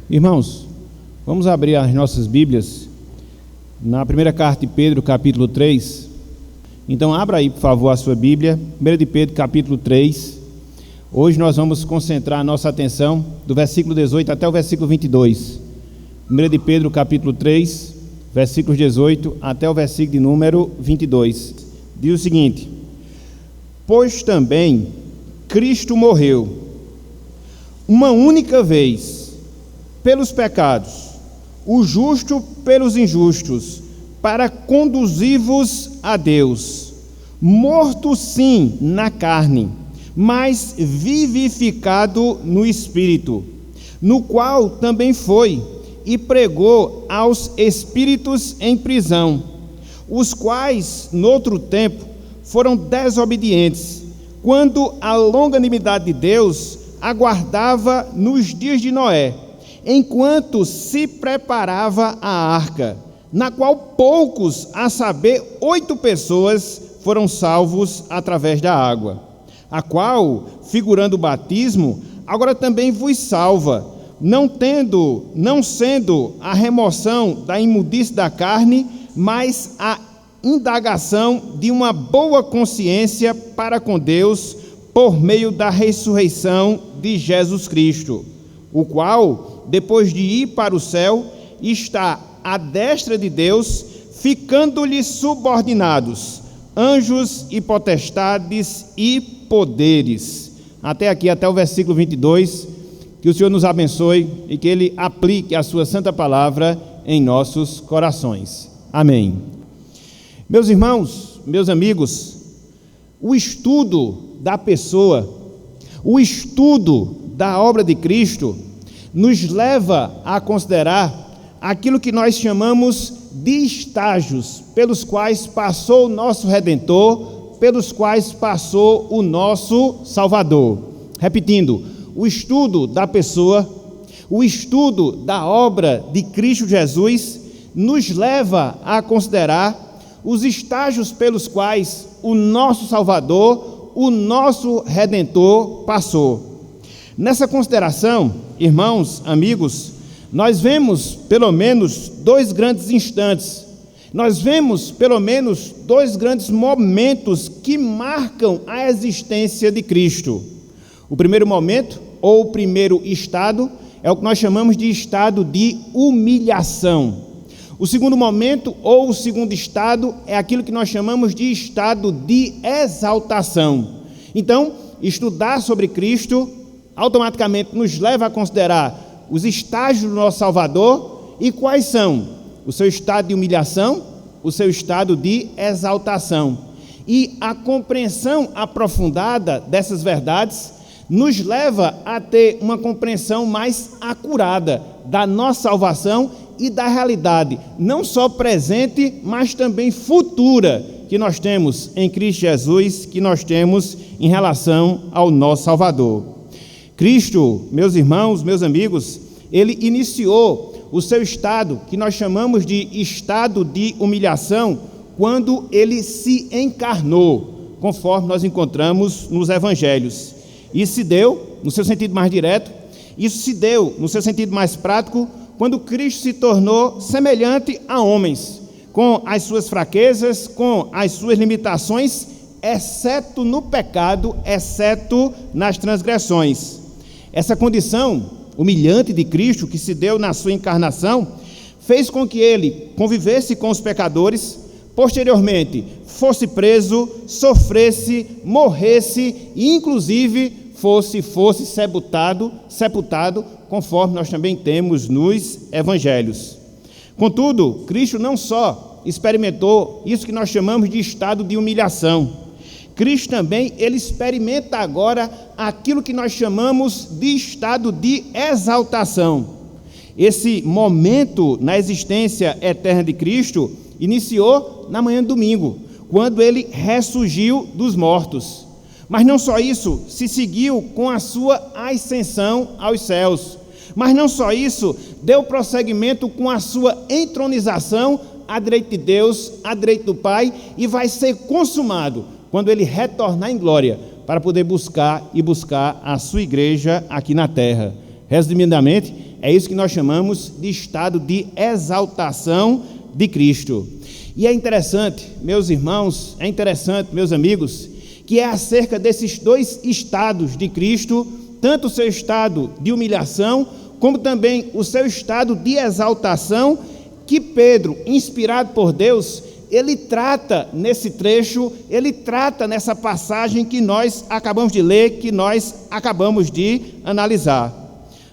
Irmãos, vamos abrir as nossas Bíblias na primeira carta de Pedro, capítulo 3. Então abra aí, por favor, a sua Bíblia, 1 de Pedro, capítulo 3. Hoje nós vamos concentrar a nossa atenção do versículo 18 até o versículo 22. 1 de Pedro, capítulo 3, versículos 18 até o versículo de número 22. Diz o seguinte: pois também Cristo morreu uma única vez pelos pecados, o justo pelos injustos, para conduzir-vos a Deus, morto sim na carne, mas vivificado no Espírito, no qual também foi e pregou aos espíritos em prisão, os quais, noutro tempo, foram desobedientes, quando a longanimidade de Deus aguardava nos dias de Noé, enquanto se preparava a arca, na qual poucos, a saber, 8 pessoas, foram salvos através da água, a qual, figurando o batismo, agora também vos salva, não sendo a remoção da imundície da carne, mas a indagação de uma boa consciência para com Deus, por meio da ressurreição de Jesus Cristo, o qual, depois de ir para o céu, está à destra de Deus, ficando-lhe subordinados anjos e potestades e poderes. Até aqui, até o versículo 22, que o Senhor nos abençoe e que Ele aplique a sua santa palavra em nossos corações. Amém. Meus irmãos, meus amigos, o estudo da pessoa, o estudo da obra de Cristo, nos leva a considerar aquilo que nós chamamos de estágios pelos quais passou o nosso Redentor, pelos quais passou o nosso Salvador. Repetindo, o estudo da pessoa, o estudo da obra de Cristo Jesus, nos leva a considerar os estágios pelos quais o nosso Salvador, o nosso Redentor passou. Nessa consideração, irmãos, amigos, nós vemos pelo menos 2 grandes instantes, nós vemos pelo menos 2 grandes momentos que marcam a existência de Cristo. O primeiro momento, ou o primeiro estado, é o que nós chamamos de estado de humilhação. O segundo momento, ou o segundo estado, é aquilo que nós chamamos de estado de exaltação. Então, estudar sobre Cristo automaticamente nos leva a considerar os estágios do nosso Salvador. E quais são? O seu estado de humilhação, o seu estado de exaltação. E a compreensão aprofundada dessas verdades nos leva a ter uma compreensão mais acurada da nossa salvação e da realidade, não só presente, mas também futura, que nós temos em Cristo Jesus, que nós temos em relação ao nosso Salvador. Cristo, meus irmãos, meus amigos, Ele iniciou o seu estado, que nós chamamos de estado de humilhação, quando Ele se encarnou, conforme nós encontramos nos Evangelhos. Isso se deu, no seu sentido mais direto, isso se deu, no seu sentido mais prático, quando Cristo se tornou semelhante a homens, com as suas fraquezas, com as suas limitações, exceto no pecado, exceto nas transgressões. Essa condição humilhante de Cristo, que se deu na sua encarnação, fez com que ele convivesse com os pecadores, posteriormente fosse preso, sofresse, morresse e inclusive fosse sepultado, conforme nós também temos nos Evangelhos. Contudo, Cristo não só experimentou isso que nós chamamos de estado de humilhação, Cristo também, ele experimenta agora aquilo que nós chamamos de estado de exaltação. Esse momento na existência eterna de Cristo iniciou na manhã de domingo, quando ele ressurgiu dos mortos. Mas não só isso, se seguiu com a sua ascensão aos céus. Mas não só isso, deu prosseguimento com a sua entronização à direita de Deus, à direita do Pai, e vai ser consumado quando ele retornar em glória, para poder buscar a sua igreja aqui na terra. Resumidamente, É isso que nós chamamos de estado de exaltação de Cristo. E é interessante, meus irmãos, meus amigos, que é acerca desses dois estados de Cristo, tanto o seu estado de humilhação, como também o seu estado de exaltação, que Pedro, inspirado por Deus, ele trata nesse trecho, ele trata nessa passagem que nós acabamos de ler, que nós acabamos de analisar.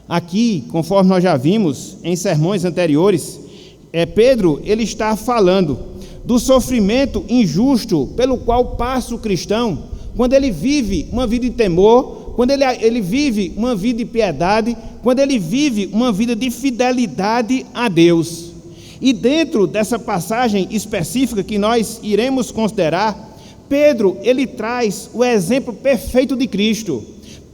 Aqui, conforme nós já vimos em sermões anteriores, Pedro, ele está falando do sofrimento injusto pelo qual passa o cristão, quando ele vive uma vida de temor, quando ele vive uma vida de piedade, quando ele vive uma vida de fidelidade a Deus. E dentro dessa passagem específica que nós iremos considerar, Pedro, ele traz o exemplo perfeito de Cristo.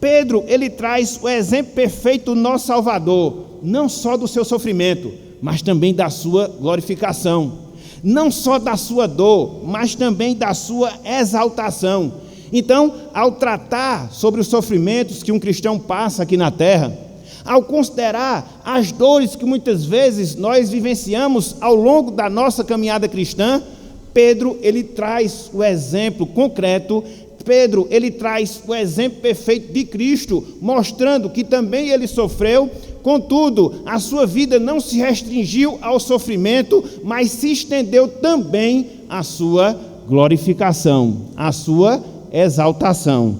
Pedro, ele traz o exemplo perfeito do nosso Salvador, não só do seu sofrimento, mas também da sua glorificação. Não só da sua dor, mas também da sua exaltação. Então, ao tratar sobre os sofrimentos que um cristão passa aqui na terra, ao considerar as dores que muitas vezes nós vivenciamos ao longo da nossa caminhada cristã, Pedro, ele traz o exemplo concreto, Pedro, ele traz o exemplo perfeito de Cristo, mostrando que também ele sofreu. Contudo, a sua vida não se restringiu ao sofrimento, mas se estendeu também à sua glorificação, à sua exaltação.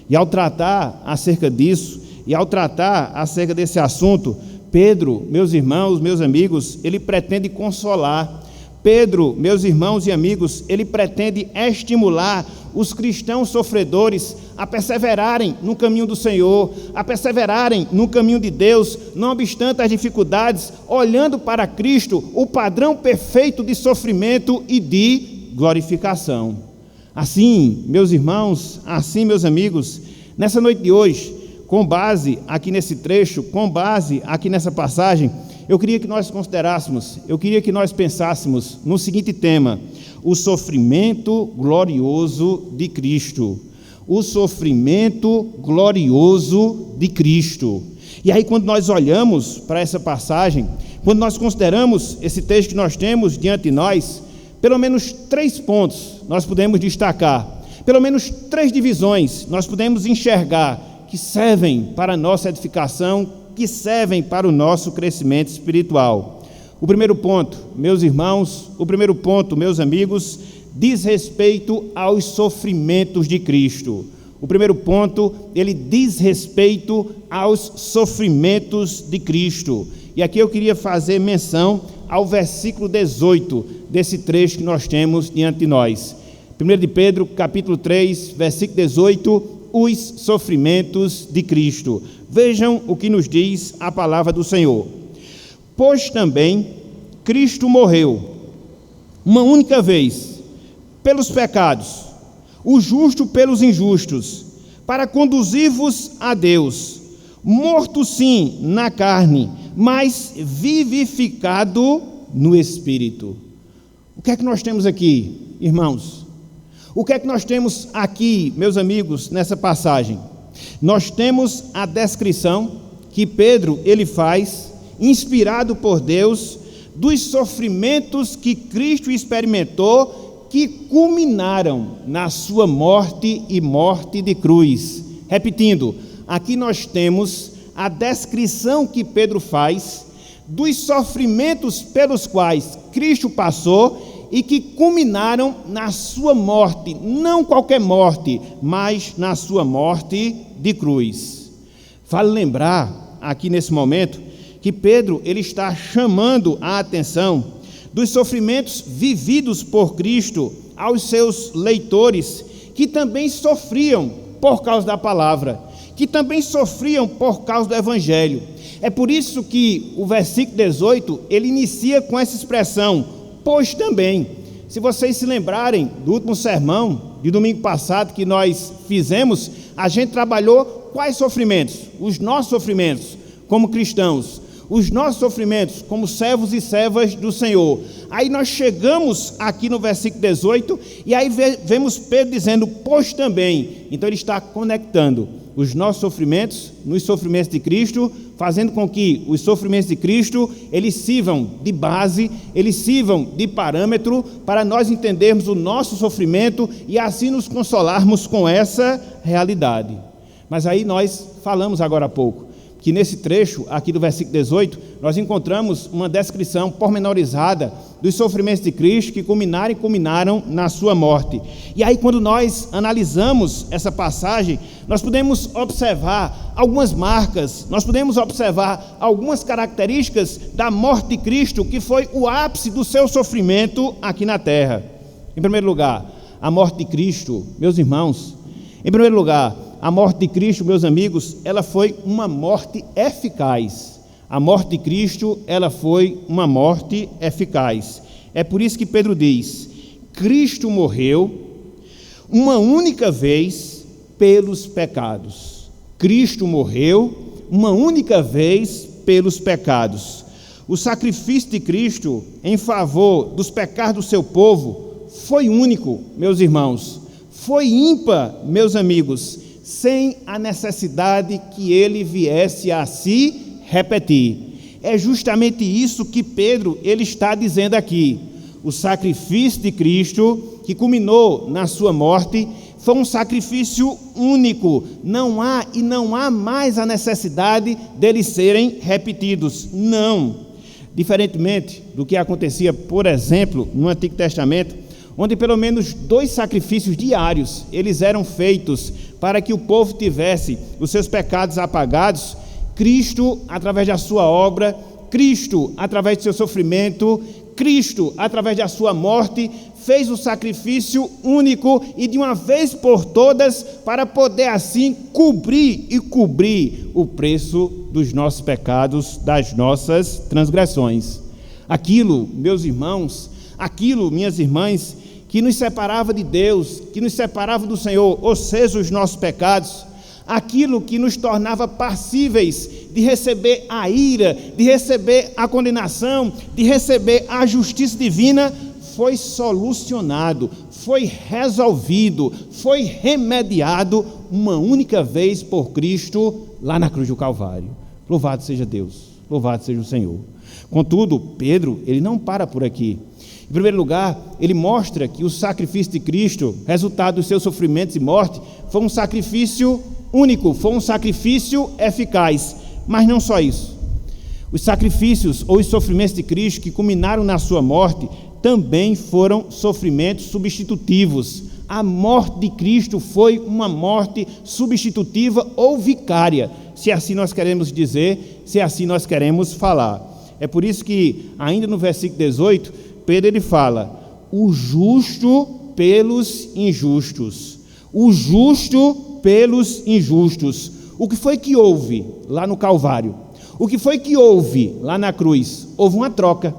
E ao tratar acerca disso, e ao tratar acerca desse assunto, Pedro, meus irmãos, meus amigos, ele pretende consolar. Pedro, meus irmãos e amigos, ele pretende estimular os cristãos sofredores a perseverarem no caminho do Senhor, a perseverarem no caminho de Deus, não obstante as dificuldades, olhando para Cristo, o padrão perfeito de sofrimento e de glorificação. Assim, meus irmãos, assim, meus amigos, nessa noite de hoje, com base aqui nesse trecho, com base aqui nessa passagem, eu queria que nós considerássemos, eu queria que nós pensássemos no seguinte tema: o sofrimento glorioso de Cristo. O sofrimento glorioso de Cristo. E aí, quando nós olhamos para essa passagem, quando nós consideramos esse texto que nós temos diante de nós, pelo menos 3 pontos nós podemos destacar, pelo menos 3 divisões nós podemos enxergar que servem para a nossa edificação, que servem para o nosso crescimento espiritual. O primeiro ponto, meus irmãos, o primeiro ponto, meus amigos, diz respeito aos sofrimentos de Cristo. O primeiro ponto, ele diz respeito aos sofrimentos de Cristo. E aqui eu queria fazer menção ao versículo 18 desse trecho que nós temos diante de nós. 1 de Pedro, capítulo 3, versículo 18, os sofrimentos de Cristo. Vejam o que nos diz a palavra do Senhor. Pois também Cristo morreu uma única vez pelos pecados, o justo pelos injustos, para conduzir-vos a Deus, morto sim na carne, mas vivificado no Espírito. O que é que nós temos aqui, irmãos? O que é que nós temos aqui, meus amigos, nessa passagem? Nós temos a descrição que Pedro, ele faz, inspirado por Deus, dos sofrimentos que Cristo experimentou, que culminaram na sua morte e morte de cruz. Repetindo, aqui nós temos a descrição que Pedro faz dos sofrimentos pelos quais Cristo passou e que culminaram na sua morte, não qualquer morte, mas na sua morte de cruz. Vale lembrar aqui nesse momento que Pedro, ele está chamando a atenção dos sofrimentos vividos por Cristo aos seus leitores, que também sofriam por causa da palavra, que também sofriam por causa do Evangelho. É por isso que o versículo 18, ele inicia com essa expressão, pois também. Se vocês se lembrarem do último sermão de domingo passado que nós fizemos, a gente trabalhou quais sofrimentos? Os nossos sofrimentos como cristãos, os nossos sofrimentos como servos e servas do Senhor. Aí nós chegamos aqui no versículo 18 e aí vemos Pedro dizendo, pois também. Então ele está conectando os nossos sofrimentos nos sofrimentos de Cristo, fazendo com que os sofrimentos de Cristo, eles sirvam de base, eles sirvam de parâmetro para nós entendermos o nosso sofrimento e assim nos consolarmos com essa realidade. Mas aí nós falamos agora há pouco, que nesse trecho aqui do versículo 18, nós encontramos uma descrição pormenorizada dos sofrimentos de Cristo que culminaram e culminaram na sua morte. E aí, quando nós analisamos essa passagem, nós podemos observar algumas marcas, nós podemos observar algumas características da morte de Cristo, que foi o ápice do seu sofrimento aqui na terra. Em primeiro lugar, a morte de Cristo, meus irmãos, em primeiro lugar, a morte de Cristo, meus amigos, ela foi uma morte eficaz. A morte de Cristo, ela foi uma morte eficaz. É por isso que Pedro diz: Cristo morreu uma única vez pelos pecados. Cristo morreu uma única vez pelos pecados. O sacrifício de Cristo em favor dos pecados do seu povo foi único, meus irmãos. Foi ímpar, meus amigos, sem a necessidade que ele viesse a se repetir. É justamente isso que Pedro ele está dizendo aqui. O sacrifício de Cristo, que culminou na sua morte, foi um sacrifício único. Não há mais a necessidade deles serem repetidos. Não. Diferentemente do que acontecia, por exemplo, no Antigo Testamento, onde pelo menos 2 sacrifícios diários eles eram feitos para que o povo tivesse os seus pecados apagados. Cristo, através da sua obra, Cristo, através do seu sofrimento, Cristo, através da sua morte, fez o sacrifício único e de uma vez por todas, para poder assim cobrir o preço dos nossos pecados, das nossas transgressões. Aquilo, meus irmãos, aquilo, minhas irmãs, que nos separava de Deus, que nos separava do Senhor, ou seja, os nossos pecados, aquilo que nos tornava passíveis de receber a ira, de receber a condenação, de receber a justiça divina, foi solucionado, foi resolvido, foi remediado uma única vez por Cristo lá na cruz do Calvário. Louvado seja Deus, louvado seja o Senhor. Contudo, Pedro, ele não para por aqui. Em primeiro lugar, ele mostra que o sacrifício de Cristo, resultado dos seus sofrimentos e morte, foi um sacrifício único, foi um sacrifício eficaz. Mas não só isso. Os sacrifícios ou os sofrimentos de Cristo que culminaram na sua morte também foram sofrimentos substitutivos. A morte de Cristo foi uma morte substitutiva ou vicária, se assim nós queremos dizer, se assim nós queremos falar. É por isso que, ainda no versículo 18, Pedro ele fala: o justo pelos injustos. O justo pelos injustos. O que foi que houve lá no Calvário? O que foi que houve lá na cruz? Houve uma troca.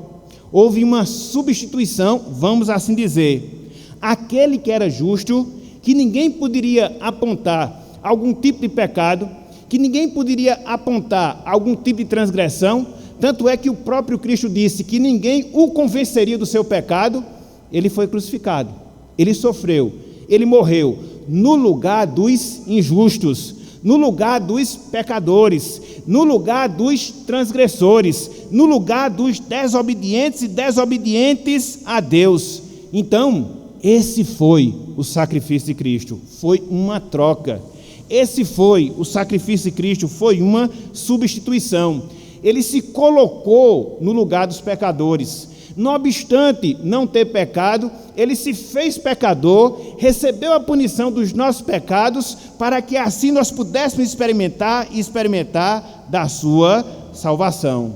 Houve uma substituição, vamos assim dizer. Aquele que era justo, que ninguém poderia apontar algum tipo de pecado, que ninguém poderia apontar algum tipo de transgressão, tanto é que o próprio Cristo disse que ninguém o convenceria do seu pecado. Ele foi crucificado, ele sofreu, ele morreu no lugar dos injustos, no lugar dos pecadores, no lugar dos transgressores, no lugar dos desobedientes e desobedientes a Deus. Então, esse foi o sacrifício de Cristo, foi uma troca. Esse foi o sacrifício de Cristo, foi uma substituição. Ele se colocou no lugar dos pecadores. Não obstante não ter pecado, ele se fez pecador, recebeu a punição dos nossos pecados, para que assim nós pudéssemos experimentar da sua salvação.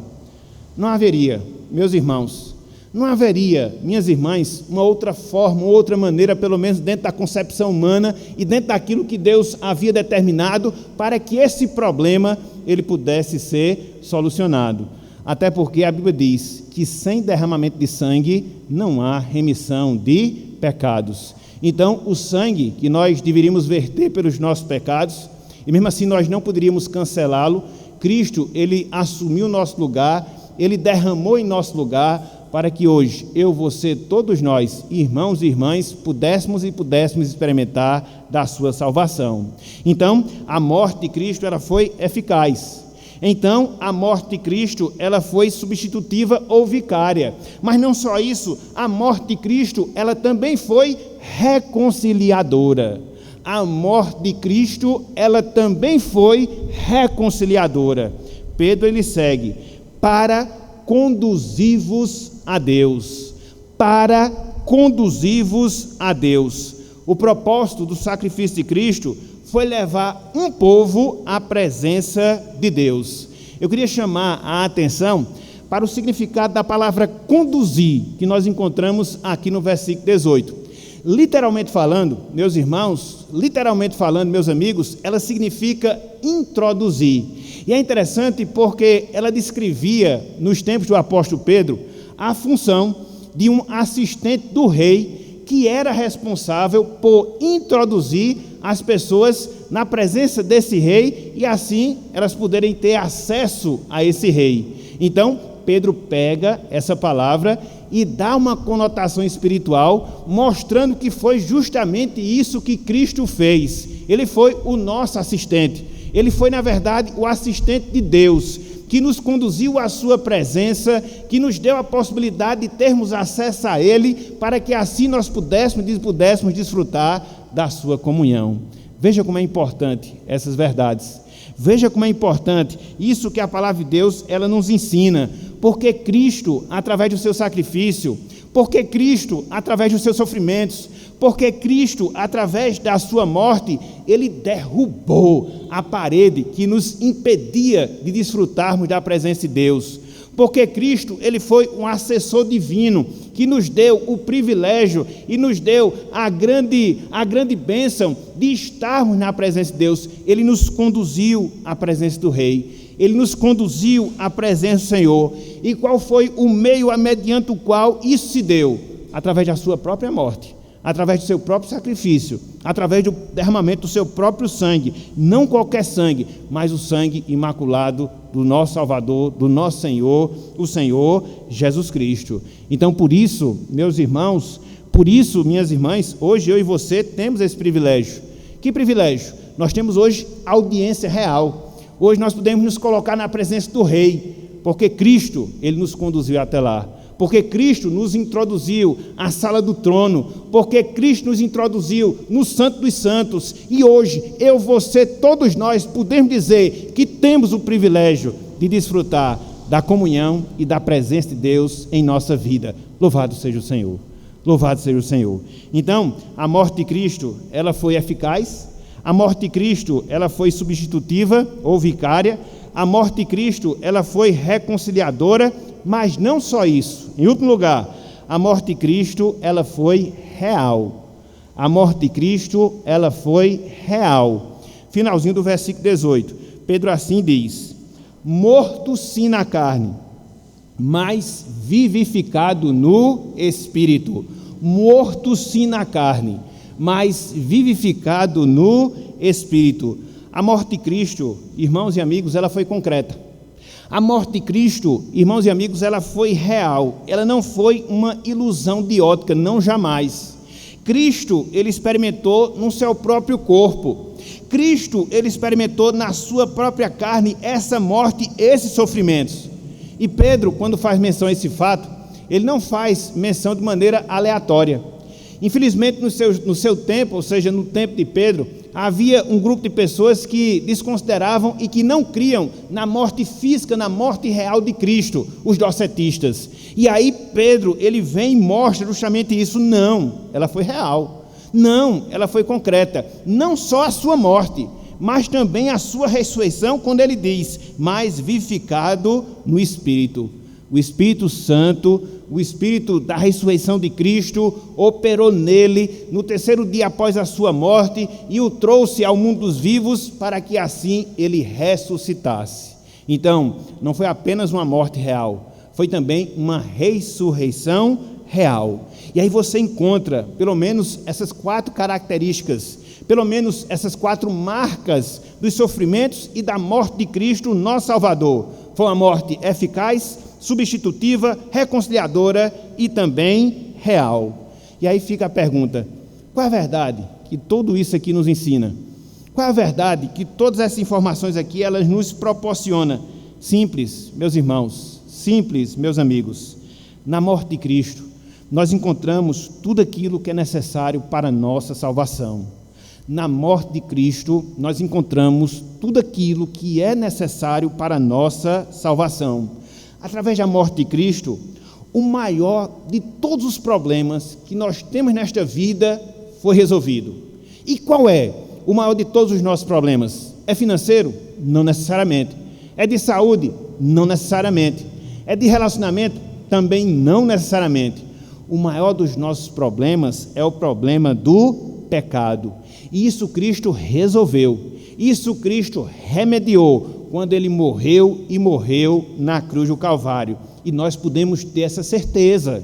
Não haveria, meus irmãos, não haveria, minhas irmãs, uma outra forma, uma outra maneira, pelo menos dentro da concepção humana e dentro daquilo que Deus havia determinado, para que esse problema ele pudesse ser solucionado. Até porque a Bíblia diz que sem derramamento de sangue não há remissão de pecados. Então, o sangue que nós deveríamos verter pelos nossos pecados, e mesmo assim nós não poderíamos cancelá-lo, Cristo, ele assumiu o nosso lugar, ele derramou em nosso lugar, para que hoje eu, você, todos nós, irmãos e irmãs, pudéssemos experimentar da sua salvação. Então, a morte de Cristo, ela foi eficaz. Então, a morte de Cristo, ela foi substitutiva ou vicária. Mas não só isso, a morte de Cristo, ela também foi reconciliadora. A morte de Cristo, ela também foi reconciliadora. Pedro, ele segue, para conduzir-vos a Deus. Para conduzir-vos a Deus. O propósito do sacrifício de Cristo foi levar um povo à presença de Deus. Eu queria chamar a atenção para o significado da palavra conduzir, que nós encontramos aqui no versículo 18. Literalmente falando, meus irmãos, meus amigos, ela significa introduzir. E é interessante porque ela descrevia, nos tempos do apóstolo Pedro, a função de um assistente do rei, que era responsável por introduzir as pessoas na presença desse rei, e assim elas poderem ter acesso a esse rei. Então, Pedro pega essa palavra e dá uma conotação espiritual, mostrando que foi justamente isso que Cristo fez. Ele foi o nosso assistente. Ele foi, na verdade, o assistente de Deus, que nos conduziu à sua presença, que nos deu a possibilidade de termos acesso a Ele, para que assim nós pudéssemos desfrutar da sua comunhão. Veja como é importante essas verdades. Veja como é importante isso que a palavra de Deus, ela nos ensina. Porque Cristo, através do seu sacrifício, porque Cristo, através dos seus sofrimentos, porque Cristo, através da sua morte, ele derrubou a parede que nos impedia de desfrutarmos da presença de Deus. Porque Cristo, ele foi um assessor divino, que nos deu o privilégio e nos deu a grande bênção de estarmos na presença de Deus. Ele nos conduziu à presença do Rei. Ele nos conduziu à presença do Senhor. E qual foi o meio mediante o qual isso se deu? Através da sua própria morte, através do seu próprio sacrifício, através do derramamento do seu próprio sangue. Não qualquer sangue, mas o sangue imaculado do nosso Salvador, do nosso Senhor, o Senhor Jesus Cristo. Então, por isso, meus irmãos, por isso, minhas irmãs, hoje eu e você temos esse privilégio. Que privilégio? Nós temos hoje audiência real. Hoje nós podemos nos colocar na presença do Rei, porque Cristo, ele nos conduziu até lá. Porque Cristo nos introduziu à sala do trono, porque Cristo nos introduziu no Santo dos Santos, e hoje, eu, você, todos nós podemos dizer que temos o privilégio de desfrutar da comunhão e da presença de Deus em nossa vida. Louvado seja o Senhor, louvado seja o Senhor. Então, a morte de Cristo, ela foi eficaz, a morte de Cristo, ela foi substitutiva ou vicária, a morte de Cristo, ela foi reconciliadora, mas não só isso. Em último lugar, a morte de Cristo, ela foi real. A morte de Cristo, ela foi real. Finalzinho do versículo 18. Pedro assim diz: morto sim na carne, mas vivificado no Espírito. Morto sim na carne, mas vivificado no Espírito. A morte de Cristo, irmãos e amigos, ela foi concreta. A morte de Cristo, irmãos e amigos, ela foi real. Ela não foi uma ilusão de ótica, não, jamais. Cristo, ele experimentou no seu próprio corpo. Cristo, ele experimentou na sua própria carne essa morte, esses sofrimentos. E Pedro, quando faz menção a esse fato, ele não faz menção de maneira aleatória. Infelizmente, no seu tempo, ou seja, no tempo de Pedro, havia um grupo de pessoas que desconsideravam e que não criam na morte física, na morte real de Cristo, os docetistas. E aí Pedro, ele vem e mostra justamente isso. Não, ela foi real. Não, ela foi concreta. Não só a sua morte, mas também a sua ressurreição, quando ele diz, mas vivificado no Espírito. O Espírito Santo, o Espírito da ressurreição de Cristo, operou nele no terceiro dia após a sua morte e o trouxe ao mundo dos vivos para que assim ele ressuscitasse. Então, não foi apenas uma morte real, foi também uma ressurreição real. E aí você encontra pelo menos essas 4 características, pelo menos essas 4 marcas dos sofrimentos e da morte de Cristo, nosso Salvador. Foi uma morte eficaz, substitutiva, reconciliadora e também real. E aí fica a pergunta: qual é a verdade que tudo isso aqui nos ensina? Qual é a verdade que todas essas informações aqui elas nos proporcionam? Simples, meus irmãos, simples, meus amigos. Na morte de Cristo, nós encontramos tudo aquilo que é necessário para a nossa salvação. Na morte de Cristo, nós encontramos tudo aquilo que é necessário para a nossa salvação. Através da morte de Cristo, o maior de todos os problemas que nós temos nesta vida foi resolvido. E qual é o maior de todos os nossos problemas? É financeiro? Não necessariamente. É de saúde? Não necessariamente. É de relacionamento? Também não necessariamente. O maior dos nossos problemas é o problema do pecado. E isso Cristo resolveu. Isso Cristo remediou quando Ele morreu na cruz do Calvário. E nós podemos ter essa certeza.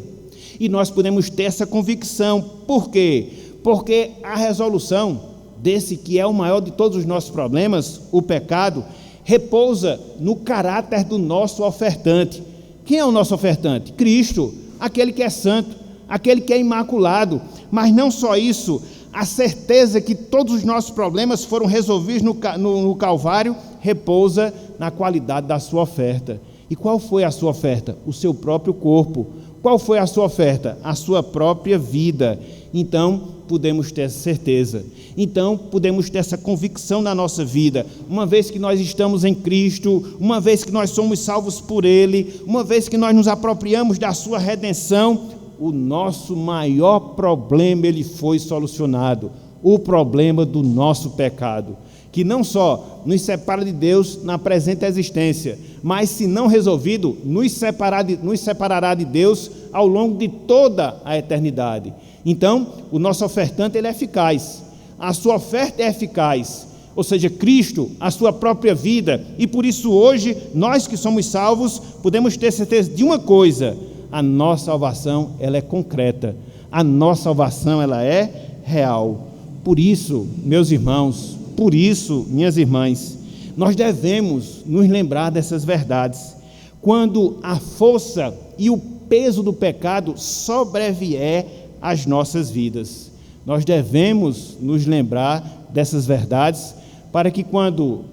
E nós podemos ter essa convicção. Por quê? Porque a resolução desse que é o maior de todos os nossos problemas, o pecado, repousa no caráter do nosso ofertante. Quem é o nosso ofertante? Cristo, aquele que é santo, aquele que é imaculado. Mas não só isso, a certeza que todos os nossos problemas foram resolvidos no Calvário repousa na qualidade da sua oferta. E qual foi a sua oferta? O seu próprio corpo. Qual foi a sua oferta? A sua própria vida. Então, podemos ter essa certeza. Então, podemos ter essa convicção na nossa vida. Uma vez que nós estamos em Cristo, uma vez que nós somos salvos por Ele, uma vez que nós nos apropriamos da sua redenção, o nosso maior problema, ele foi solucionado. O problema do nosso pecado, que não só nos separa de Deus na presente existência, mas, se não resolvido, nos separará de Deus ao longo de toda a eternidade. Então, o nosso ofertante ele é eficaz, a sua oferta é eficaz, ou seja, Cristo, a sua própria vida, e por isso hoje, nós que somos salvos, podemos ter certeza de uma coisa: a nossa salvação ela é concreta, a nossa salvação ela é real. Por isso, meus irmãos, por isso, minhas irmãs, nós devemos nos lembrar dessas verdades. Quando a força e o peso do pecado sobrevier às nossas vidas, nós devemos nos lembrar dessas verdades para que quando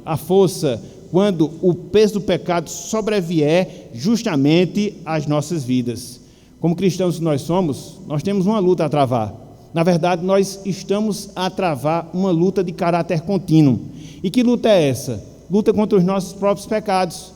o peso do pecado sobrevier justamente às nossas vidas. Como cristãos que nós somos, nós temos uma luta a travar. Na verdade, nós estamos a travar uma luta de caráter contínuo. E que luta é essa? Luta contra os nossos próprios pecados,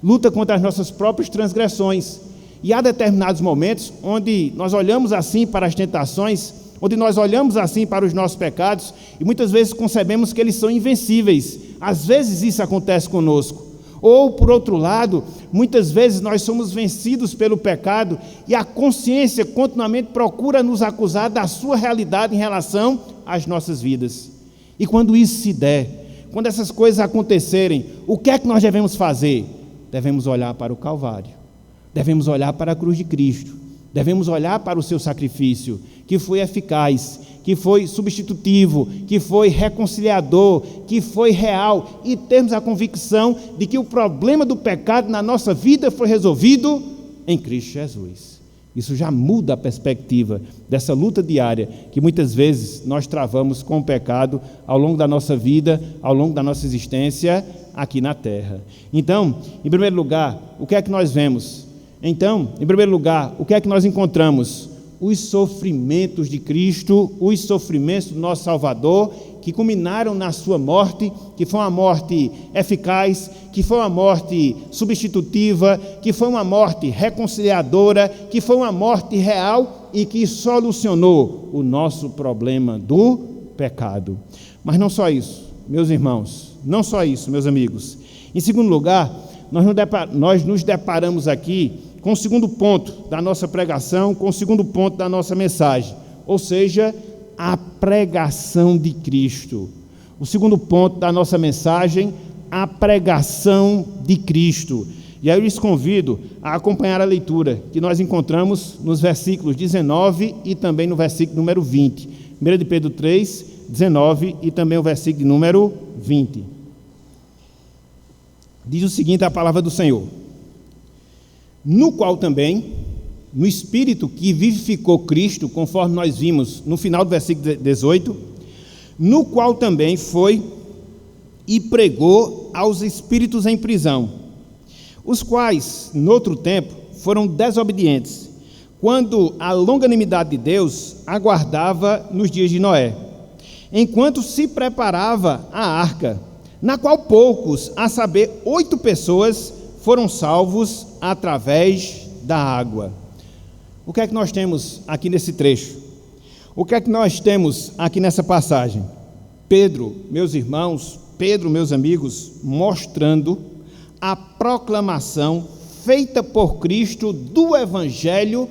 luta contra as nossas próprias transgressões. E há determinados momentos onde nós olhamos assim para as tentações, onde nós olhamos assim para os nossos pecados e muitas vezes concebemos que eles são invencíveis. Às vezes isso acontece conosco. Ou, por outro lado, muitas vezes nós somos vencidos pelo pecado e a consciência continuamente procura nos acusar da sua realidade em relação às nossas vidas. E quando isso se der, quando essas coisas acontecerem, o que é que nós devemos fazer? Devemos olhar para o Calvário, devemos olhar para a cruz de Cristo, devemos olhar para o seu sacrifício, que foi eficaz, que foi substitutivo, que foi reconciliador, que foi real, e termos a convicção de que o problema do pecado na nossa vida foi resolvido em Cristo Jesus. Isso já muda a perspectiva dessa luta diária que muitas vezes nós travamos com o pecado ao longo da nossa vida, ao longo da nossa existência aqui na terra. Então, em primeiro lugar, o que é que nós vemos? Então, em primeiro lugar, o que é que nós encontramos? Os sofrimentos de Cristo, os sofrimentos do nosso Salvador, que culminaram na sua morte, que foi uma morte eficaz, que foi uma morte substitutiva, que foi uma morte reconciliadora, que foi uma morte real e que solucionou o nosso problema do pecado. Mas não só isso, meus irmãos, não só isso, meus amigos. Em segundo lugar, nós nos deparamos aqui com o segundo ponto da nossa pregação, com o segundo ponto da nossa mensagem, ou seja, a pregação de Cristo. O segundo ponto da nossa mensagem, a pregação de Cristo. E aí eu lhes convido a acompanhar a leitura que nós encontramos nos versículos 19 e também no versículo número 20. 1 de Pedro 3, 19 e também o versículo número 20. Diz o seguinte a palavra do Senhor: no qual também, no Espírito que vivificou Cristo, conforme nós vimos no final do versículo 18, no qual também foi e pregou aos espíritos em prisão, os quais, noutro tempo, foram desobedientes, quando a longanimidade de Deus aguardava nos dias de Noé, enquanto se preparava a arca, na qual poucos, a saber, 8 pessoas, foram salvos através da água. O que é que nós temos aqui nesse trecho? O que é que nós temos aqui nessa passagem? Pedro, meus irmãos, Pedro, meus amigos, mostrando a proclamação feita por Cristo do Evangelho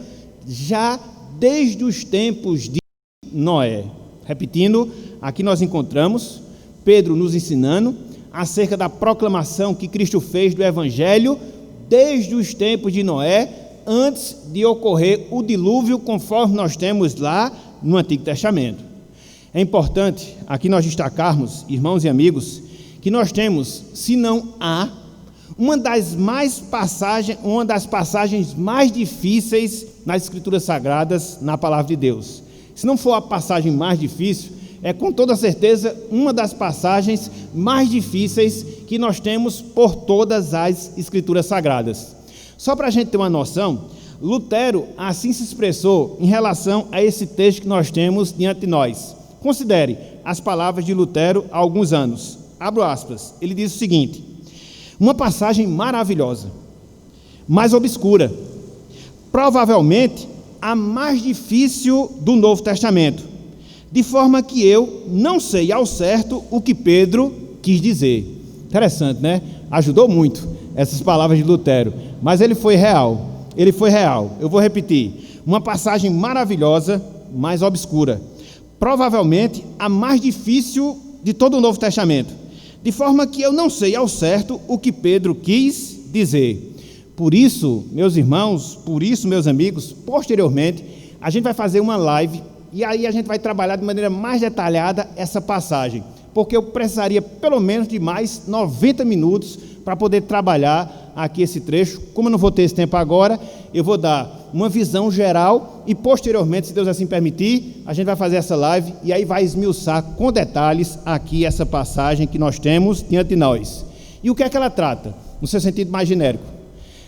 já desde os tempos de Noé. Repetindo, aqui nós encontramos Pedro nos ensinando acerca da proclamação que Cristo fez do Evangelho desde os tempos de Noé, antes de ocorrer o dilúvio, conforme nós temos lá no Antigo Testamento. É importante aqui nós destacarmos, irmãos e amigos, que nós temos, se não há, uma das passagens mais difíceis nas Escrituras Sagradas, na Palavra de Deus. Se não for a passagem mais difícil, é com toda certeza uma das passagens mais difíceis que nós temos por todas as Escrituras Sagradas. Só para a gente ter uma noção, Lutero assim se expressou em relação a esse texto que nós temos diante de nós. Considere as palavras de Lutero há alguns anos. Abro aspas. Ele diz o seguinte: uma passagem maravilhosa, mas obscura, provavelmente a mais difícil do Novo Testamento, de forma que eu não sei ao certo o que Pedro quis dizer. Interessante, né? Ajudou muito essas palavras de Lutero, mas ele foi real. Eu vou repetir: uma passagem maravilhosa, mas obscura, provavelmente a mais difícil de todo o Novo Testamento, de forma que eu não sei ao certo o que Pedro quis dizer. Por isso, meus irmãos, meus amigos, posteriormente, a gente vai fazer uma live, e aí a gente vai trabalhar de maneira mais detalhada essa passagem, porque eu precisaria pelo menos de mais 90 minutos para poder trabalhar aqui esse trecho. Como eu não vou ter esse tempo agora, eu vou dar uma visão geral e posteriormente, se Deus assim permitir, a gente vai fazer essa live e aí vai esmiuçar com detalhes aqui essa passagem que nós temos diante de nós. E o que é que ela trata? No seu sentido mais genérico.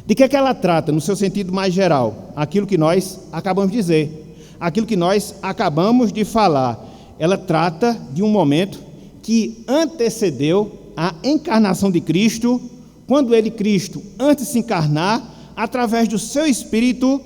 De que é que ela trata no seu sentido mais geral? Aquilo que nós acabamos de dizer, aquilo que nós acabamos de falar. Ela trata de um momento que antecedeu a encarnação de Cristo, quando ele, Cristo, antes de se encarnar, através do seu Espírito,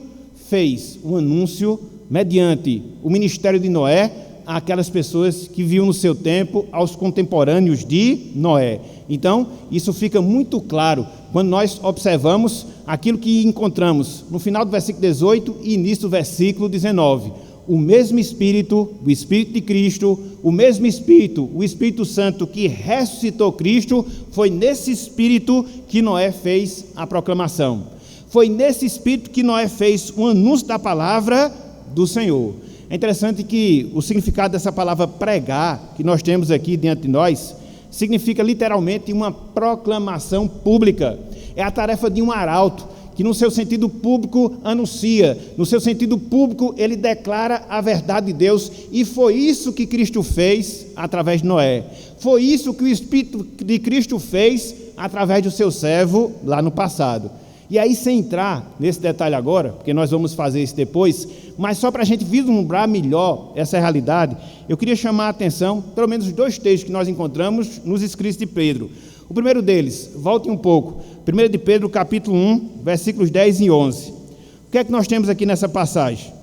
fez um anúncio mediante o ministério de Noé àquelas pessoas que viviam no seu tempo, aos contemporâneos de Noé. Então, isso fica muito claro quando nós observamos aquilo que encontramos no final do versículo 18 e início do versículo 19. O mesmo Espírito, o Espírito de Cristo, o mesmo Espírito, o Espírito Santo que ressuscitou Cristo, foi nesse Espírito que Noé fez a proclamação. Foi nesse Espírito que Noé fez o anúncio da palavra do Senhor. É interessante que o significado dessa palavra pregar, que nós temos aqui diante de nós, significa literalmente uma proclamação pública. É a tarefa de um arauto, que no seu sentido público anuncia, no seu sentido público ele declara a verdade de Deus, e foi isso que Cristo fez através de Noé. Foi isso que o Espírito de Cristo fez através do seu servo lá no passado. E aí, sem entrar nesse detalhe agora, porque nós vamos fazer isso depois, mas só para a gente vislumbrar melhor essa realidade, eu queria chamar a atenção, pelo menos 2 textos que nós encontramos nos escritos de Pedro. O primeiro deles, volte um pouco, 1 de Pedro, capítulo 1, versículos 10 e 11. O que é que nós temos aqui nessa passagem?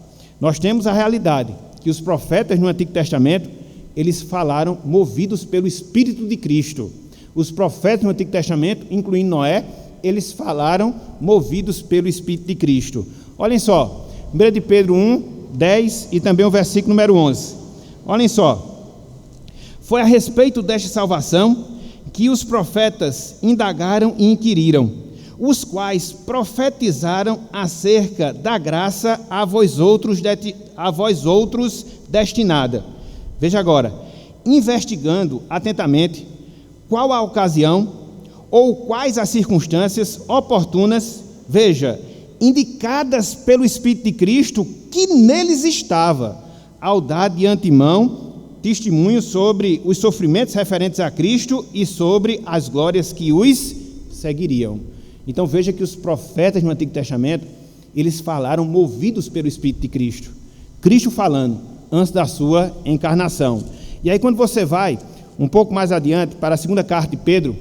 Nós temos a realidade que os profetas no Antigo Testamento, eles falaram movidos pelo Espírito de Cristo. Os profetas no Antigo Testamento, incluindo Noé, eles falaram movidos pelo Espírito de Cristo. Olhem só, 1 de Pedro 1, 10 e também o versículo número 11. Olhem só, foi a respeito desta salvação que os profetas indagaram e inquiriram, os quais profetizaram acerca da graça a vós outros destinada. Veja agora, investigando atentamente qual a ocasião ou quais as circunstâncias oportunas, veja, indicadas pelo Espírito de Cristo, que neles estava, ao dar de antemão testemunho sobre os sofrimentos referentes a Cristo e sobre as glórias que os seguiriam. Então veja que os profetas no Antigo Testamento, eles falaram movidos pelo Espírito de Cristo. Cristo falando antes da sua encarnação. E aí quando você vai um pouco mais adiante para a segunda carta de Pedro,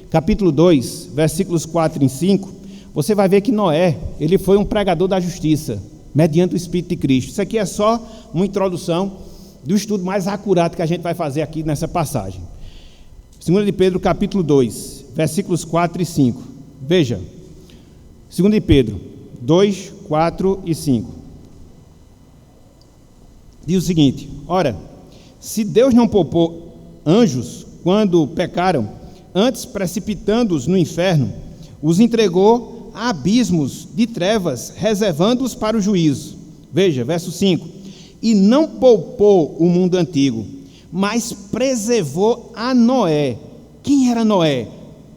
capítulo 2, versículos 4 e 5, você vai ver que Noé, ele foi um pregador da justiça, mediante o Espírito de Cristo. Isso aqui é só uma introdução do estudo mais acurado que a gente vai fazer aqui nessa passagem. 2 de Pedro, capítulo 2, versículos 4 e 5. Veja, 2 de Pedro 2, 4 e 5. Diz o seguinte: ora, se Deus não poupou anjos quando pecaram, antes precipitando-os no inferno, os entregou a abismos de trevas, reservando-os para o juízo. Veja, verso 5. E não poupou o mundo antigo, mas preservou a Noé. Quem era Noé?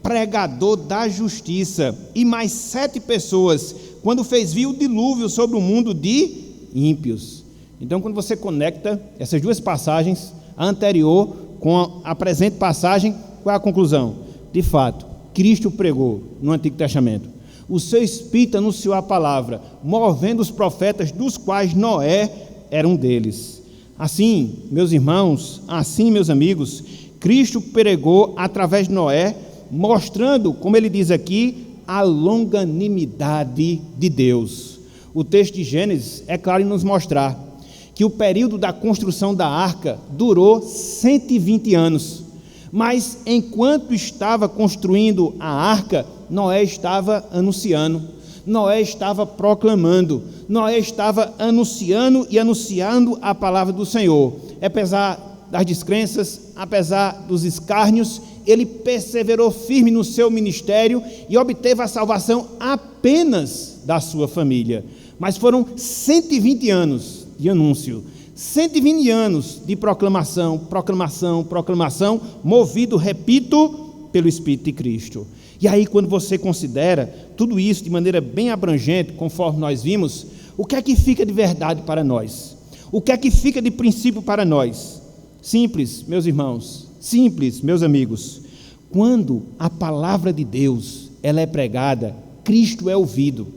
Pregador da justiça. E mais 7 pessoas, quando fez vir o dilúvio sobre o mundo de ímpios. Então, quando você conecta essas duas passagens, a anterior com a presente passagem, qual é a conclusão? De fato, Cristo pregou no Antigo Testamento. O seu Espírito anunciou a palavra, movendo os profetas, dos quais Noé era um deles. Assim, meus irmãos, assim, meus amigos, Cristo pregou através de Noé, mostrando, como ele diz aqui, a longanimidade de Deus. O texto de Gênesis é claro em nos mostrar que o período da construção da arca durou 120 anos. Mas enquanto estava construindo a arca, Noé estava anunciando, Noé estava proclamando, Noé estava anunciando a palavra do Senhor. Apesar das descrenças, apesar dos escárnios, ele perseverou firme no seu ministério e obteve a salvação apenas da sua família. Mas foram 120 anos de anúncio, 120 anos de proclamação, movido, repito, pelo Espírito de Cristo. E aí, quando você considera tudo isso de maneira bem abrangente, conforme nós vimos, o que é que fica de verdade para nós? O que é que fica de princípio para nós? Simples, meus irmãos, simples, meus amigos. Quando a palavra de Deus ela é pregada, Cristo é ouvido.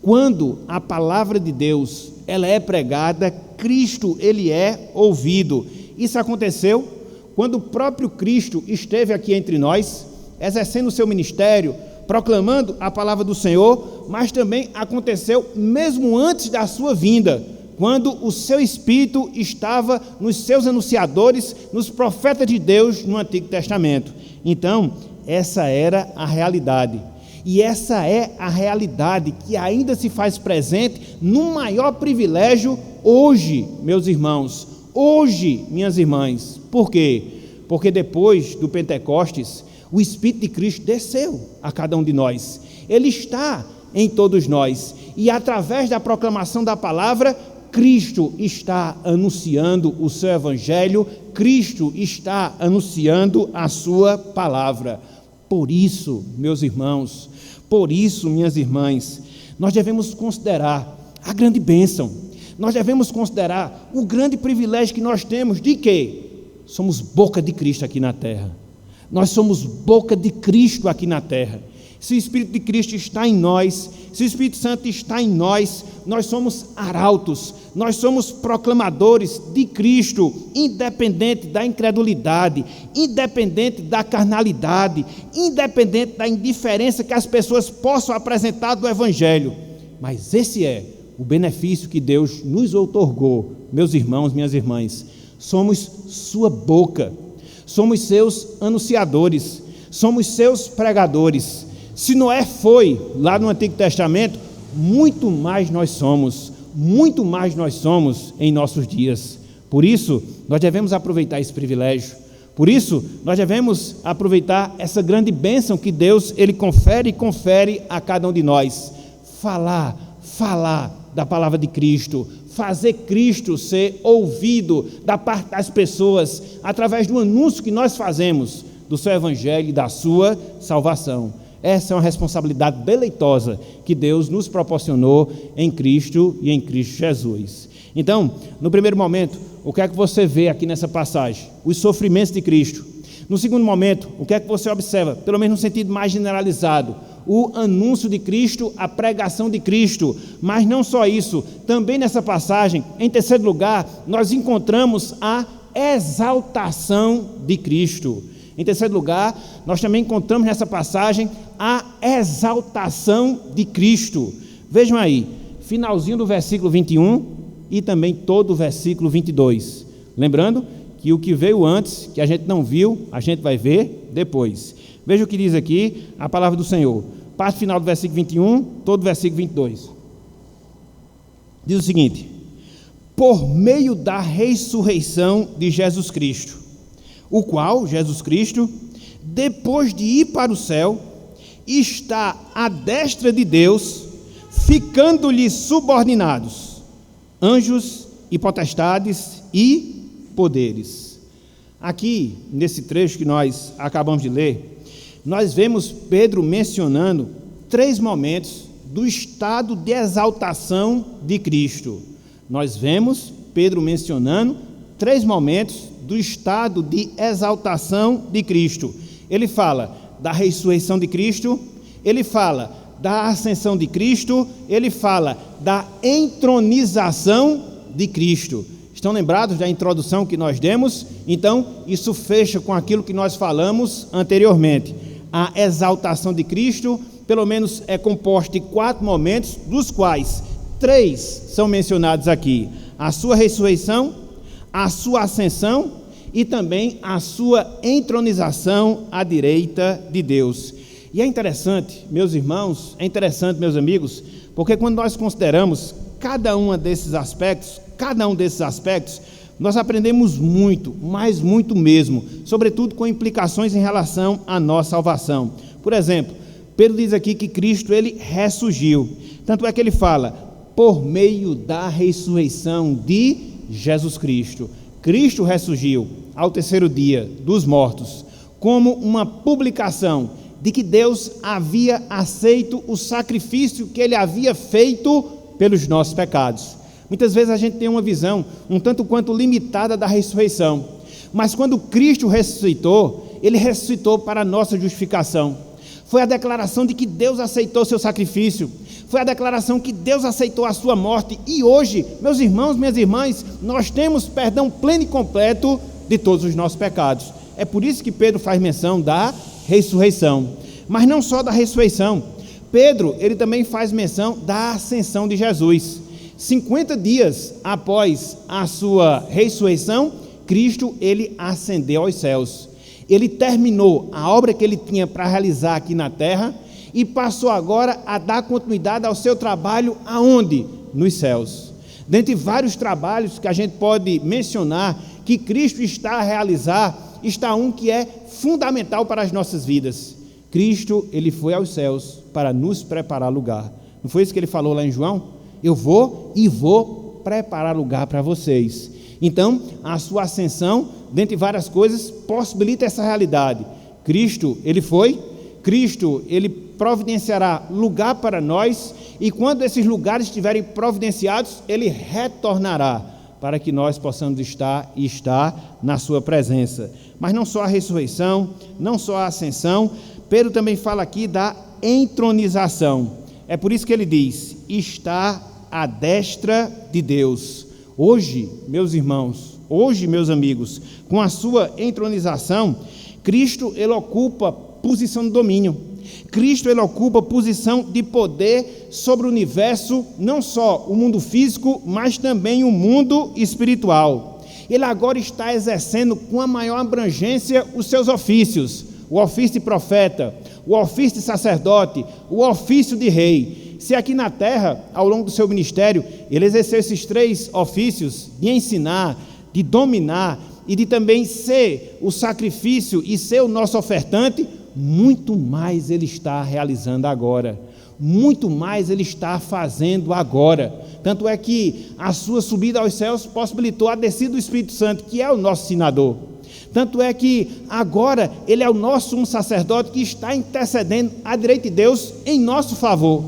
Quando a palavra de Deus ela é pregada, Cristo ele é ouvido. Isso aconteceu quando o próprio Cristo esteve aqui entre nós, exercendo o seu ministério, proclamando a palavra do Senhor, mas também aconteceu mesmo antes da sua vinda, quando o seu Espírito estava nos seus anunciadores, nos profetas de Deus no Antigo Testamento. Então, essa era a realidade. E essa é a realidade que ainda se faz presente no maior privilégio hoje, meus irmãos, hoje, minhas irmãs. Por quê? Porque depois do Pentecostes, o Espírito de Cristo desceu a cada um de nós. Ele está em todos nós. E através da proclamação da palavra, Cristo está anunciando o seu evangelho, Cristo está anunciando a sua palavra. Por isso, meus irmãos, por isso, minhas irmãs, nós devemos considerar a grande bênção, nós devemos considerar o grande privilégio que nós temos de que somos boca de Cristo aqui na terra. Nós somos boca de Cristo aqui na terra. Se o Espírito de Cristo está em nós, se o Espírito Santo está em nós, nós somos arautos, nós somos proclamadores de Cristo, independente da incredulidade, independente da carnalidade, independente da indiferença que as pessoas possam apresentar do Evangelho. Mas esse é o benefício que Deus nos outorgou, meus irmãos, minhas irmãs. Somos sua boca, somos seus anunciadores, somos seus pregadores. Se Noé foi lá no Antigo Testamento, muito mais nós somos em nossos dias. Por isso, nós devemos aproveitar esse privilégio. Por isso, nós devemos aproveitar essa grande bênção que Deus ele confere a cada um de nós. Falar da palavra de Cristo, fazer Cristo ser ouvido da parte das pessoas, através do anúncio que nós fazemos do seu evangelho e da sua salvação. Essa é uma responsabilidade deleitosa que Deus nos proporcionou em Cristo e em Cristo Jesus. Então, no primeiro momento, o que é que você vê aqui nessa passagem? Os sofrimentos de Cristo. No segundo momento, o que é que você observa? Pelo menos no sentido mais generalizado, o anúncio de Cristo, a pregação de Cristo. Mas não só isso, também nessa passagem, em terceiro lugar, nós encontramos a exaltação de Cristo. Em terceiro lugar, nós também encontramos nessa passagem a exaltação de Cristo. Vejam aí, finalzinho do versículo 21 e também todo o versículo 22. Lembrando que o que veio antes, que a gente não viu, a gente vai ver depois. Veja o que diz aqui a palavra do Senhor. Parte final do versículo 21, todo o versículo 22. Diz o seguinte: por meio da ressurreição de Jesus Cristo, o qual, Jesus Cristo, depois de ir para o céu, está à destra de Deus, ficando-lhe subordinados anjos e potestades e poderes. Aqui, nesse trecho que nós acabamos de ler, nós vemos Pedro mencionando 3 momentos do estado de exaltação de Cristo. Nós vemos Pedro mencionando 3 momentos do estado de exaltação de Cristo. Ele fala da ressurreição de Cristo, ele fala da ascensão de Cristo, ele fala da entronização de Cristo. Estão lembrados da introdução que nós demos? Então, isso fecha com aquilo que nós falamos anteriormente. A exaltação de Cristo, pelo menos, é composta de 4 momentos, dos quais 3 são mencionados aqui: a sua ressurreição, a sua ascensão e também a sua entronização à direita de Deus. E é interessante, meus irmãos, é interessante, meus amigos, porque quando nós consideramos cada um desses aspectos, nós aprendemos muito, mas muito mesmo, sobretudo com implicações em relação à nossa salvação. Por exemplo, Pedro diz aqui que Cristo, ele ressurgiu. Tanto é que ele fala, por meio da ressurreição de Jesus Cristo. Cristo ressurgiu ao 3º dia dos mortos, como uma publicação de que Deus havia aceito o sacrifício que ele havia feito pelos nossos pecados. Muitas vezes a gente tem uma visão um tanto quanto limitada da ressurreição, mas quando Cristo ressuscitou, ele ressuscitou para a nossa justificação. Foi a declaração de que Deus aceitou seu sacrifício, foi a declaração que Deus aceitou a sua morte, e hoje, meus irmãos, minhas irmãs, nós temos perdão pleno e completo de todos os nossos pecados. É por isso que Pedro faz menção da ressurreição, mas não só da ressurreição. Pedro, ele também faz menção da ascensão de Jesus. 50 dias após a sua ressurreição, Cristo, ele ascendeu aos céus. Ele terminou a obra que ele tinha para realizar aqui na terra e passou agora a dar continuidade ao seu trabalho aonde? Nos céus. Dentre vários trabalhos que a gente pode mencionar que Cristo está a realizar, está um que é fundamental para as nossas vidas. Cristo, ele foi aos céus para nos preparar lugar. Não foi isso que ele falou lá em João? Eu vou preparar lugar para vocês. Então, a sua ascensão, dentre várias coisas, possibilita essa realidade. Cristo, ele foi, Cristo, ele providenciará lugar para nós, e quando esses lugares estiverem providenciados, ele retornará para que nós possamos estar na sua presença. Mas não só a ressurreição, não só a ascensão, Pedro também fala aqui da entronização. É por isso que ele diz, está à destra de Deus. Hoje, meus irmãos, hoje, meus amigos, com a sua entronização, Cristo, ele ocupa posição de domínio. Cristo, ele ocupa posição de poder sobre o universo, não só o mundo físico, mas também o mundo espiritual. Ele agora está exercendo com a maior abrangência os seus ofícios, o ofício de profeta, o ofício de sacerdote, o ofício de rei. Se aqui na terra, ao longo do seu ministério, ele exerceu esses 3 ofícios de ensinar, de dominar e de também ser o sacrifício e ser o nosso ofertante, muito mais ele está realizando agora, muito mais ele está fazendo agora. Tanto é que a sua subida aos céus possibilitou a descida do Espírito Santo, que é o nosso ensinador. Tanto é que agora ele é o nosso sumo sacerdote que está intercedendo à direita de Deus em nosso favor.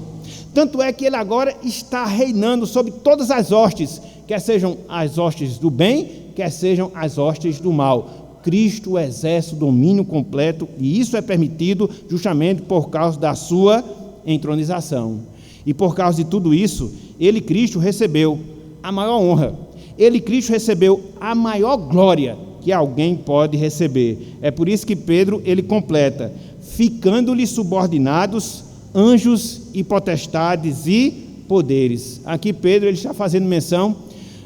Tanto é que ele agora está reinando sobre todas as hostes, quer sejam as hostes do bem, quer sejam as hostes do mal. Cristo exerce o domínio completo, e isso é permitido justamente por causa da sua entronização. E por causa de tudo isso, ele, Cristo, recebeu a maior honra. Ele, Cristo, recebeu a maior glória que alguém pode receber. É por isso que Pedro, ele completa: ficando-lhe subordinados anjos e potestades e poderes. Aqui Pedro, ele está fazendo menção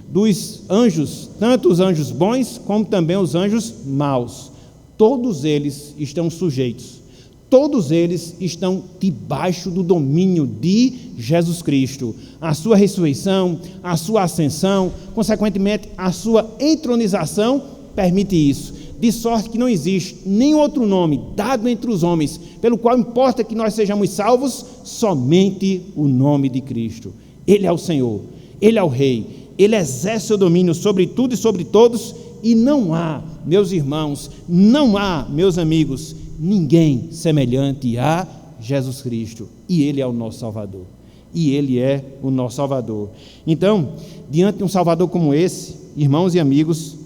dos anjos, tanto os anjos bons como também os anjos maus. Todos eles estão sujeitos, todos eles estão debaixo do domínio de Jesus Cristo. A sua ressurreição, a sua ascensão, consequentemente a sua entronização permite isso, de sorte que não existe nenhum outro nome dado entre os homens pelo qual importa que nós sejamos salvos, somente o nome de Cristo. Ele é o Senhor, Ele é o Rei, Ele exerce o domínio sobre tudo e sobre todos, e não há, meus irmãos, não há, meus amigos, ninguém semelhante a Jesus Cristo, e Ele é o nosso Salvador, e Ele é o nosso Salvador. Então, diante de um Salvador como esse, irmãos e amigos,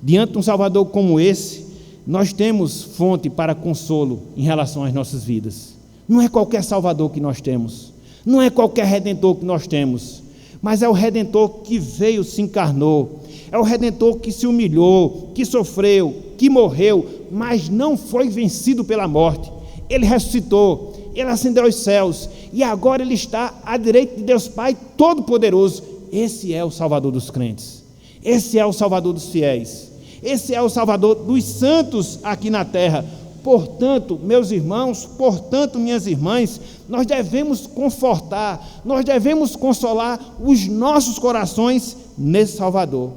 diante de um Salvador como esse, nós temos fonte para consolo em relação às nossas vidas. Não é qualquer Salvador que nós temos, não é qualquer Redentor que nós temos, mas é o Redentor que veio, se encarnou, é o Redentor que se humilhou, que sofreu, que morreu, mas não foi vencido pela morte. Ele ressuscitou, Ele ascendeu aos céus, e agora Ele está à direita de Deus Pai Todo-Poderoso. Esse é o Salvador dos crentes, esse é o Salvador dos fiéis, esse é o Salvador dos santos aqui na terra. Portanto, meus irmãos, portanto, minhas irmãs, nós devemos confortar, nós devemos consolar os nossos corações nesse Salvador.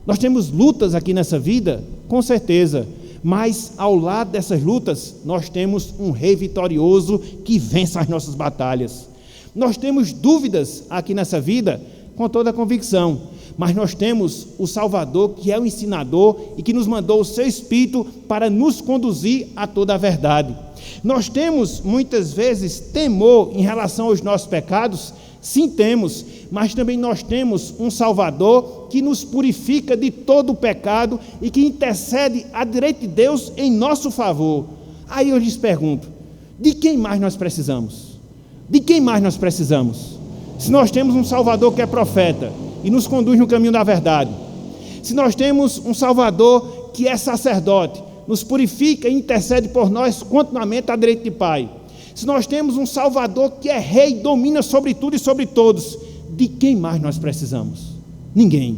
Nós temos lutas aqui nessa vida, com certeza, mas ao lado dessas lutas, nós temos um Rei vitorioso que vence as nossas batalhas. Nós temos dúvidas aqui nessa vida, com toda a convicção, mas nós temos o Salvador, que é o ensinador e que nos mandou o seu Espírito para nos conduzir a toda a verdade. Nós temos muitas vezes temor em relação aos nossos pecados, sim temos, mas também nós temos um Salvador que nos purifica de todo o pecado e que intercede à direita de Deus em nosso favor. Aí eu lhes pergunto, de quem mais nós precisamos? De quem mais nós precisamos? Se nós temos um Salvador que é profeta e nos conduz no caminho da verdade, se nós temos um Salvador que é sacerdote, nos purifica e intercede por nós continuamente à direita de Pai, se nós temos um Salvador que é Rei, domina sobre tudo e sobre todos, de quem mais nós precisamos? Ninguém,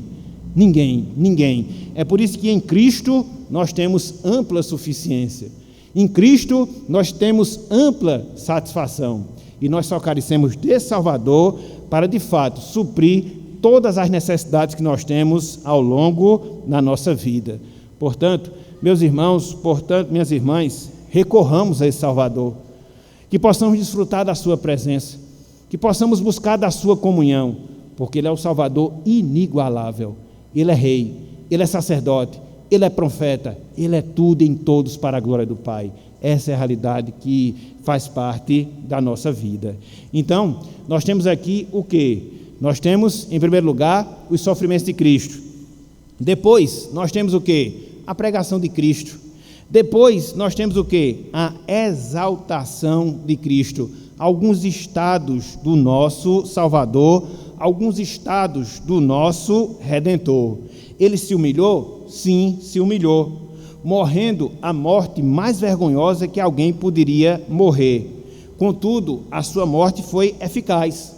ninguém, ninguém. É por isso que em Cristo nós temos ampla suficiência, em Cristo nós temos ampla satisfação, e nós só carecemos desse Salvador para de fato suprir todas as necessidades que nós temos ao longo da nossa vida. Portanto, meus irmãos, portanto, minhas irmãs, recorramos a esse Salvador, que possamos desfrutar da sua presença, que possamos buscar da sua comunhão, porque Ele é o Salvador inigualável. Ele é Rei, Ele é sacerdote, Ele é profeta, Ele é tudo em todos para a glória do Pai. Essa é a realidade que faz parte da nossa vida. Então, nós temos aqui o quê? Nós temos, em primeiro lugar, os sofrimentos de Cristo. Depois, nós temos o quê? A pregação de Cristo. Depois, nós temos o quê? A exaltação de Cristo. Alguns estados do nosso Salvador, alguns estados do nosso Redentor. Ele se humilhou? Sim, se humilhou, morrendo a morte mais vergonhosa que alguém poderia morrer. Contudo, a sua morte foi eficaz.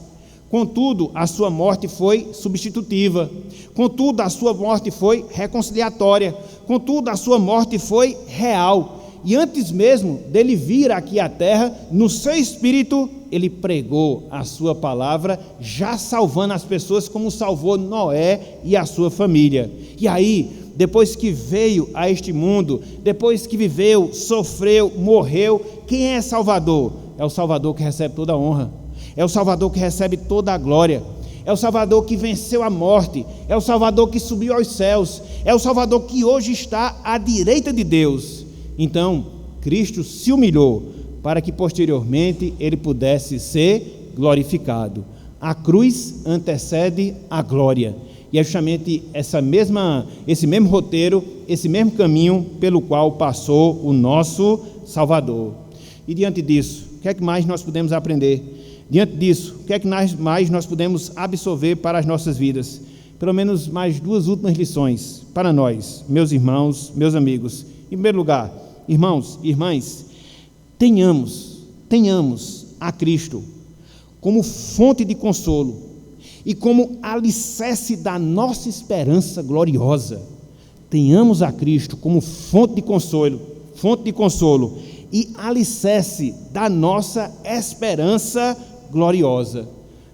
Contudo, a sua morte foi substitutiva. Contudo, a sua morte foi reconciliatória. Contudo, a sua morte foi real. E antes mesmo dele vir aqui à terra, no seu espírito, ele pregou a sua palavra, já salvando as pessoas como salvou Noé e a sua família. E aí, depois que veio a este mundo, depois que viveu, sofreu, morreu, quem é Salvador? É o Salvador que recebe toda a honra. É o Salvador que recebe toda a glória, é o Salvador que venceu a morte, é o Salvador que subiu aos céus, é o Salvador que hoje está à direita de Deus. Então, Cristo se humilhou para que posteriormente ele pudesse ser glorificado. A cruz antecede a glória, e é justamente esse mesmo roteiro, esse mesmo caminho pelo qual passou o nosso Salvador. E diante disso, o que é que mais nós podemos aprender? Diante disso, o que é que mais nós podemos absorver para as nossas vidas? Pelo menos mais duas últimas lições para nós, meus irmãos, meus amigos. Em primeiro lugar, irmãos e irmãs, tenhamos a Cristo como fonte de consolo e como alicerce da nossa esperança gloriosa. Tenhamos a Cristo como fonte de consolo e alicerce da nossa esperança gloriosa.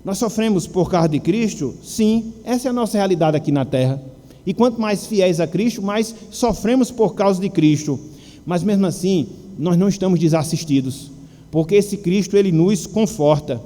Nós sofremos por causa de Cristo? Sim, essa é a nossa realidade aqui na terra. E quanto mais fiéis a Cristo, mais sofremos por causa de Cristo. Mas mesmo assim, nós não estamos desassistidos, porque esse Cristo, ele nos conforta.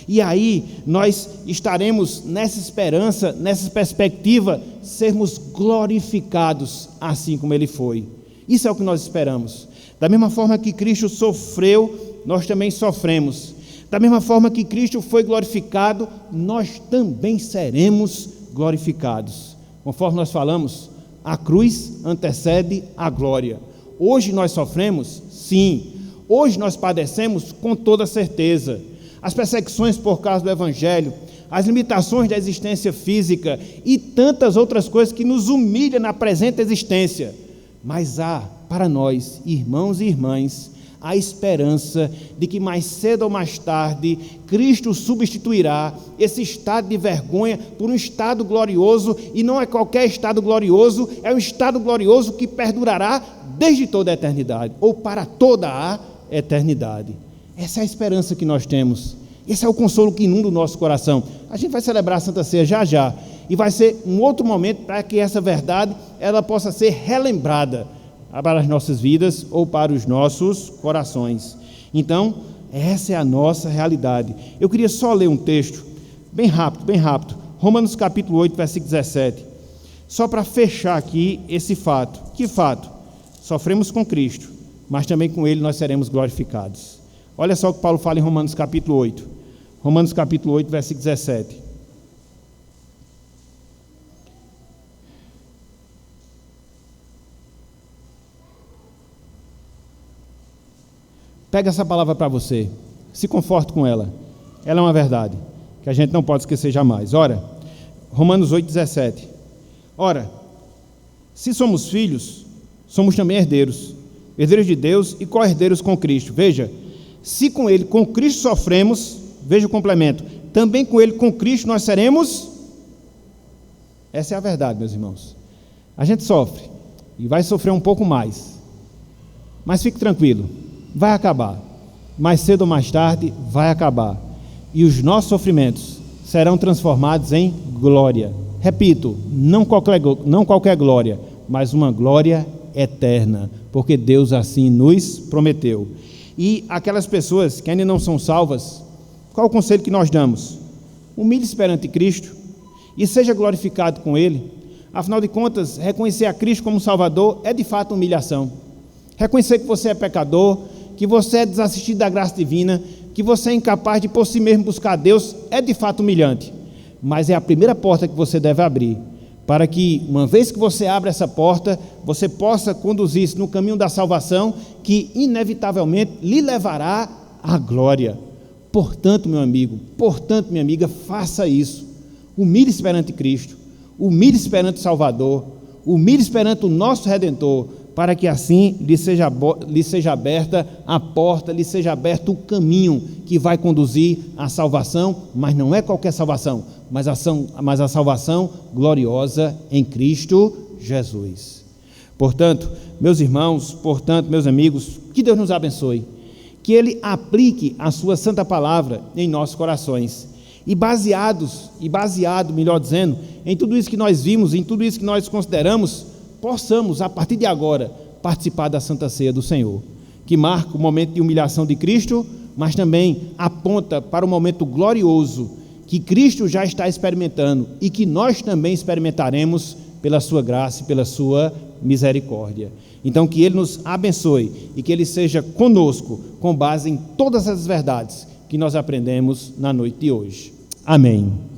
E aí, nós estaremos nessa esperança, nessa perspectiva, sermos glorificados assim como ele foi. Isso é o que nós esperamos. Da mesma forma que Cristo sofreu, nós também sofremos. Da mesma forma que Cristo foi glorificado, nós também seremos glorificados. Conforme nós falamos, a cruz antecede a glória. Hoje nós sofremos? Sim. Hoje nós padecemos com toda certeza. As perseguições por causa do Evangelho, as limitações da existência física e tantas outras coisas que nos humilham na presente existência. Mas há, para nós, irmãos e irmãs, a esperança de que mais cedo ou mais tarde Cristo substituirá esse estado de vergonha por um estado glorioso, e não é qualquer estado glorioso, é um estado glorioso que perdurará desde toda a eternidade, ou para toda a eternidade. Essa é a esperança que nós temos, esse é o consolo que inunda o nosso coração. A gente vai celebrar a Santa Ceia já, e vai ser um outro momento para que essa verdade ela possa ser relembrada para as nossas vidas ou para os nossos corações. Então, essa é a nossa realidade. Eu queria só ler um texto, bem rápido, Romanos capítulo 8, versículo 17, só para fechar aqui esse fato. Que fato? Sofremos com Cristo, mas também com Ele nós seremos glorificados. Olha só o que Paulo fala em Romanos capítulo 8, versículo 17. Pega essa palavra para você, se conforte com ela. Ela é uma verdade que a gente não pode esquecer jamais. Ora, Romanos 8, 17. Ora, se somos filhos, somos também herdeiros de Deus e co-herdeiros com Cristo. Veja, se com Ele, com Cristo sofremos, veja o complemento, também com Ele, com Cristo, nós seremos. Essa é a verdade, meus irmãos. A gente sofre e vai sofrer um pouco mais, mas fique tranquilo, vai acabar, mais cedo ou mais tarde vai acabar, e os nossos sofrimentos serão transformados em glória. Repito, não qualquer glória, mas uma glória eterna, porque Deus assim nos prometeu. E aquelas pessoas que ainda não são salvas, qual o conselho que nós damos? Humilhe-se perante Cristo e seja glorificado com Ele. Afinal de contas, reconhecer a Cristo como Salvador é de fato humilhação. Reconhecer que você é pecador, que você é desassistido da graça divina, que você é incapaz de por si mesmo buscar a Deus, é de fato humilhante. Mas é a primeira porta que você deve abrir, para que, uma vez que você abra essa porta, você possa conduzir-se no caminho da salvação, que inevitavelmente lhe levará à glória. Portanto, meu amigo, minha amiga, faça isso. Humilhe-se perante Cristo, humilhe-se perante o Salvador, humilhe-se perante o nosso Redentor, para que assim lhe seja aberta a porta, lhe seja aberto o caminho que vai conduzir à salvação, mas não é qualquer salvação, mas a salvação gloriosa em Cristo Jesus. Portanto, meus irmãos, meus amigos, que Deus nos abençoe, que Ele aplique a sua santa palavra em nossos corações, e baseado, melhor dizendo, em tudo isso que nós vimos, em tudo isso que nós consideramos, possamos, a partir de agora, participar da Santa Ceia do Senhor, que marca o momento de humilhação de Cristo, mas também aponta para o momento glorioso que Cristo já está experimentando e que nós também experimentaremos pela sua graça e pela sua misericórdia. Então, que Ele nos abençoe e que Ele seja conosco com base em todas as verdades que nós aprendemos na noite de hoje. Amém.